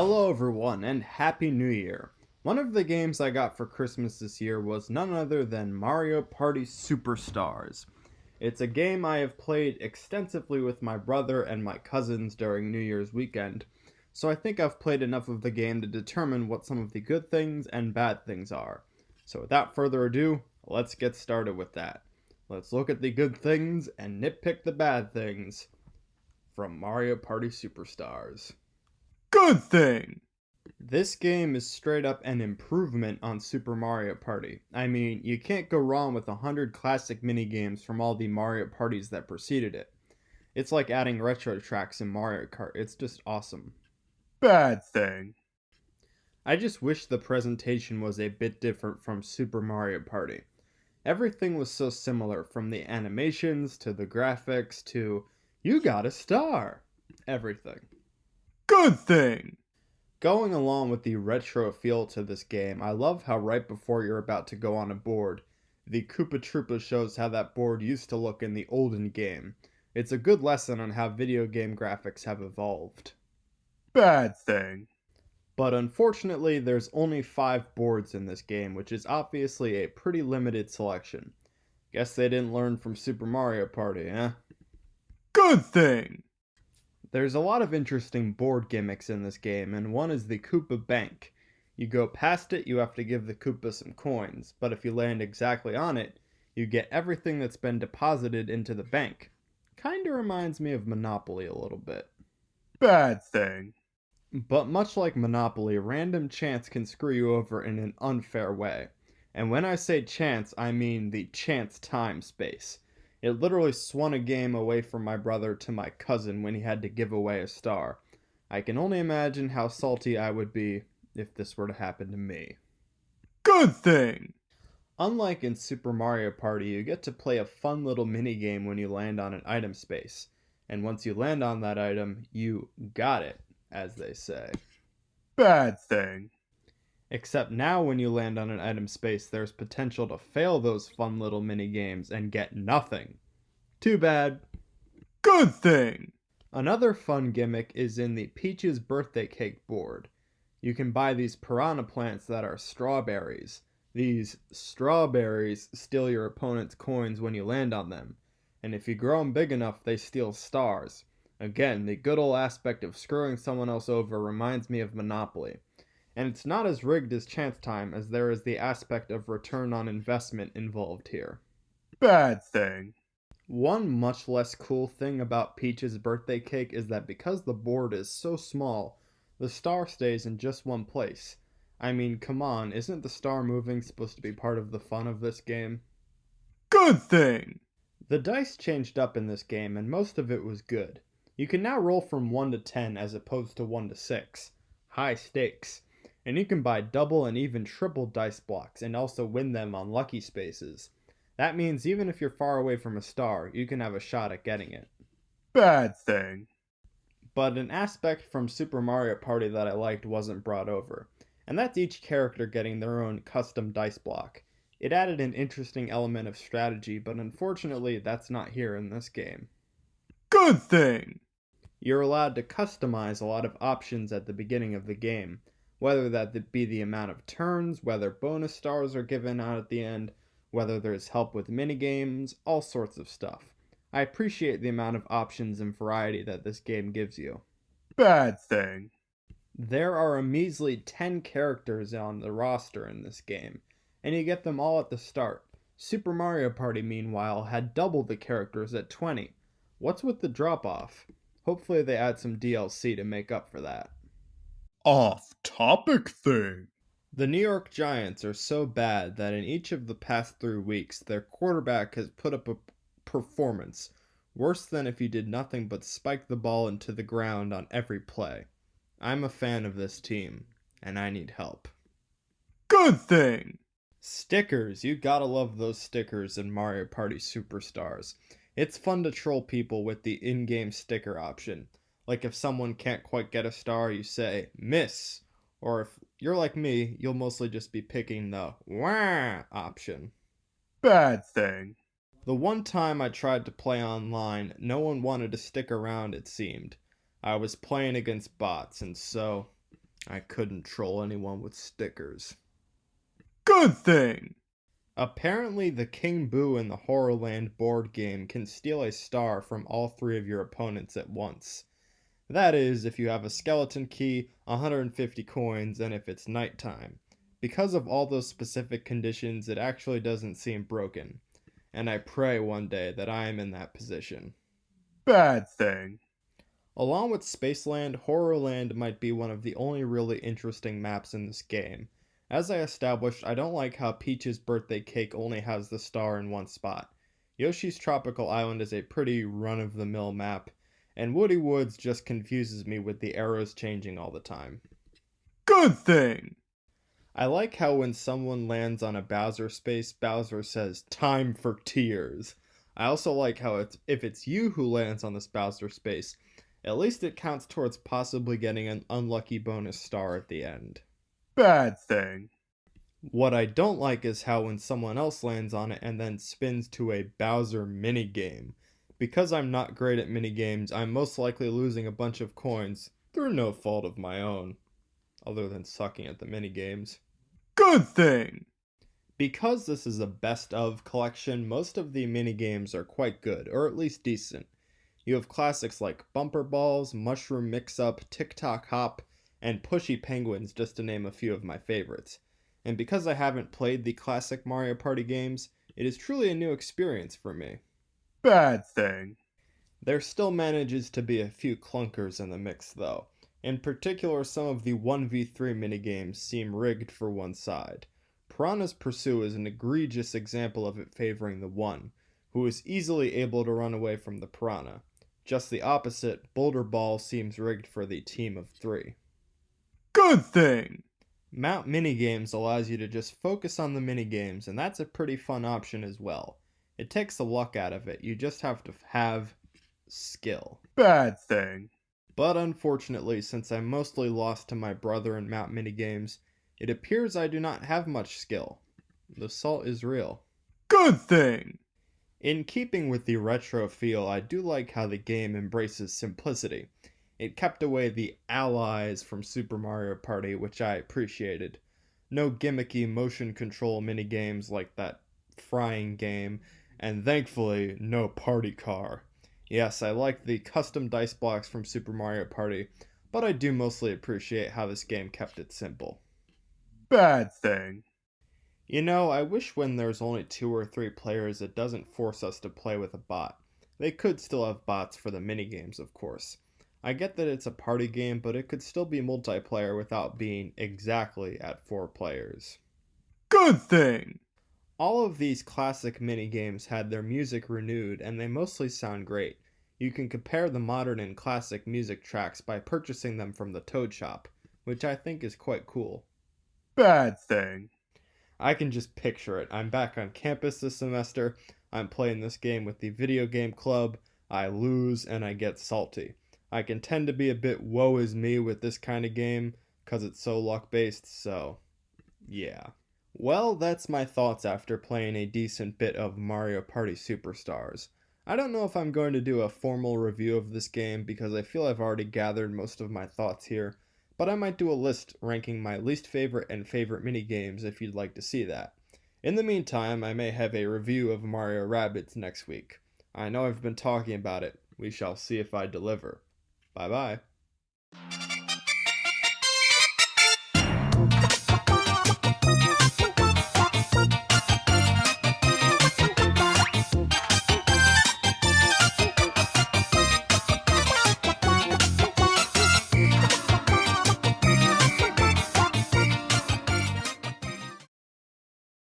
Hello everyone and Happy New Year! One of the games I got for Christmas this year was none other than Mario Party Superstars. It's a game I have played extensively with my brother and my cousins during New Year's weekend, so I think I've played enough of the game to determine what some of the good things and bad things are. So without further ado, let's get started with that. Let's look at the good things and nitpick the bad things from Mario Party Superstars. Good thing! This game is straight up an improvement on Super Mario Party. I mean, you can't go wrong with 100 classic minigames from all the Mario Parties that preceded it. It's like adding retro tracks in Mario Kart. It's just awesome. Bad thing. I just wish the presentation was a bit different from Super Mario Party. Everything was so similar, from the animations to the graphics to, you got a star! Everything. Good thing! Going along with the retro feel to this game, I love how right before you're about to go on a board, the Koopa Troopa shows how that board used to look in the olden game. It's a good lesson on how video game graphics have evolved. Bad thing. But unfortunately, there's only 5 boards in this game, which is obviously a pretty limited selection. Guess they didn't learn from Super Mario Party, eh? Good thing! There's a lot of interesting board gimmicks in this game, and one is the Koopa Bank. You go past it, you have to give the Koopa some coins, but if you land exactly on it, you get everything that's been deposited into the bank. Kinda reminds me of Monopoly a little bit. Bad thing. But much like Monopoly, random chance can screw you over in an unfair way. And when I say chance, I mean the chance time space. It literally swung a game away from my brother to my cousin when he had to give away a star. I can only imagine how salty I would be if this were to happen to me. Good thing! Unlike in Super Mario Party, you get to play a fun little minigame when you land on an item space. And once you land on that item, you got it, as they say. Bad thing. Except now when you land on an item space, there's potential to fail those fun little mini games and get nothing. Too bad. Good thing! Another fun gimmick is in the Peach's birthday cake board. You can buy these piranha plants that are strawberries. These strawberries steal your opponent's coins when you land on them, and if you grow them big enough, they steal stars. Again, the good old aspect of screwing someone else over reminds me of Monopoly. And it's not as rigged as Chance Time, as there is the aspect of return on investment involved here. Bad thing. One much less cool thing about Peach's birthday cake is that because the board is so small, the star stays in just one place. I mean, come on, isn't the star moving supposed to be part of the fun of this game? Good thing! The dice changed up in this game, and most of it was good. You can now roll from 1 to 10 as opposed to 1 to 6. High stakes. And you can buy double and even triple dice blocks and also win them on lucky spaces. That means even if you're far away from a star, you can have a shot at getting it. Bad thing. But an aspect from Super Mario Party that I liked wasn't brought over, and that's each character getting their own custom dice block. It added an interesting element of strategy, but unfortunately that's not here in this game. Good thing! You're allowed to customize a lot of options at the beginning of the game, whether that be the amount of turns, whether bonus stars are given out at the end, whether there's help with minigames, all sorts of stuff. I appreciate the amount of options and variety that this game gives you. Bad thing. There are a measly 10 characters on the roster in this game, and you get them all at the start. Super Mario Party, meanwhile, had double the characters at 20. What's with the drop-off? Hopefully they add some DLC to make up for that. Off-topic thing. The New York Giants are so bad that in each of the past 3 weeks, their quarterback has put up a performance worse than if he did nothing but spike the ball into the ground on every play. I'm a fan of this team, and I need help. Good thing! Stickers! You gotta love those stickers in Mario Party Superstars. It's fun to troll people with the in-game sticker option. Like if someone can't quite get a star, you say, miss. Or if you're like me, you'll mostly just be picking the wah option. Bad thing. The one time I tried to play online, no one wanted to stick around, it seemed. I was playing against bots, and so I couldn't troll anyone with stickers. Good thing. Apparently, the King Boo in the Horrorland board game can steal a star from all three of your opponents at once. That is, if you have a skeleton key, 150 coins, and if it's nighttime. Because of all those specific conditions, it actually doesn't seem broken. And I pray one day that I am in that position. Bad thing. Along with Spaceland, Horrorland might be one of the only really interesting maps in this game. As I established, I don't like how Peach's birthday cake only has the star in one spot. Yoshi's Tropical Island is a pretty run-of-the-mill map, and Woody Woods just confuses me with the arrows changing all the time. Good thing. I like how when someone lands on a Bowser space, Bowser says, "Time for tears." I also like how if it's you who lands on this Bowser space, at least it counts towards possibly getting an unlucky bonus star at the end. Bad thing. What I don't like is how when someone else lands on it and then spins to a Bowser minigame. Because I'm not great at minigames, I'm most likely losing a bunch of coins through no fault of my own, other than sucking at the minigames. Good thing. Because this is a best of collection, most of the minigames are quite good, or at least decent. You have classics like Bumper Balls, Mushroom Mix-Up, Tick-Tock Hop, and Pushy Penguins, just to name a few of my favorites. And because I haven't played the classic Mario Party games, it is truly a new experience for me. Bad thing. There still manages to be a few clunkers in the mix though. In particular, some of the 1v3 minigames seem rigged for one side. Piranha's Pursuit is an egregious example of it favoring the one, who is easily able to run away from the piranha. Just the opposite, Boulder Ball seems rigged for the team of 3. Good thing. Mount Minigames allows you to just focus on the minigames, and that's a pretty fun option as well. It takes the luck out of it, you just have to have skill. Bad thing. But unfortunately, since I'm mostly lost to my brother in Mount Minigames, it appears I do not have much skill. The salt is real. Good thing. In keeping with the retro feel, I do like how the game embraces simplicity. It kept away the allies from Super Mario Party, which I appreciated. No gimmicky motion control minigames like that frying game, and thankfully, no party car. Yes, I like the custom dice blocks from Super Mario Party, but I do mostly appreciate how this game kept it simple. Bad thing. You know, I wish when there's only 2 or 3 players it doesn't force us to play with a bot. They could still have bots for the minigames, of course. I get that it's a party game, but it could still be multiplayer without being exactly at 4 players. Good thing. All of these classic minigames had their music renewed, and they mostly sound great. You can compare the modern and classic music tracks by purchasing them from the Toad Shop, which I think is quite cool. Bad thing. I can just picture it. I'm back on campus this semester, I'm playing this game with the video game club, I lose, and I get salty. I can tend to be a bit woe is me with this kind of game, cause it's so luck based, so yeah. Well, that's my thoughts after playing a decent bit of Mario Party Superstars. I don't know if I'm going to do a formal review of this game because I feel I've already gathered most of my thoughts here, but I might do a list ranking my least favorite and favorite minigames if you'd like to see that. In the meantime, I may have a review of Mario Rabbids next week. I know I've been talking about it. We shall see if I deliver. Bye bye.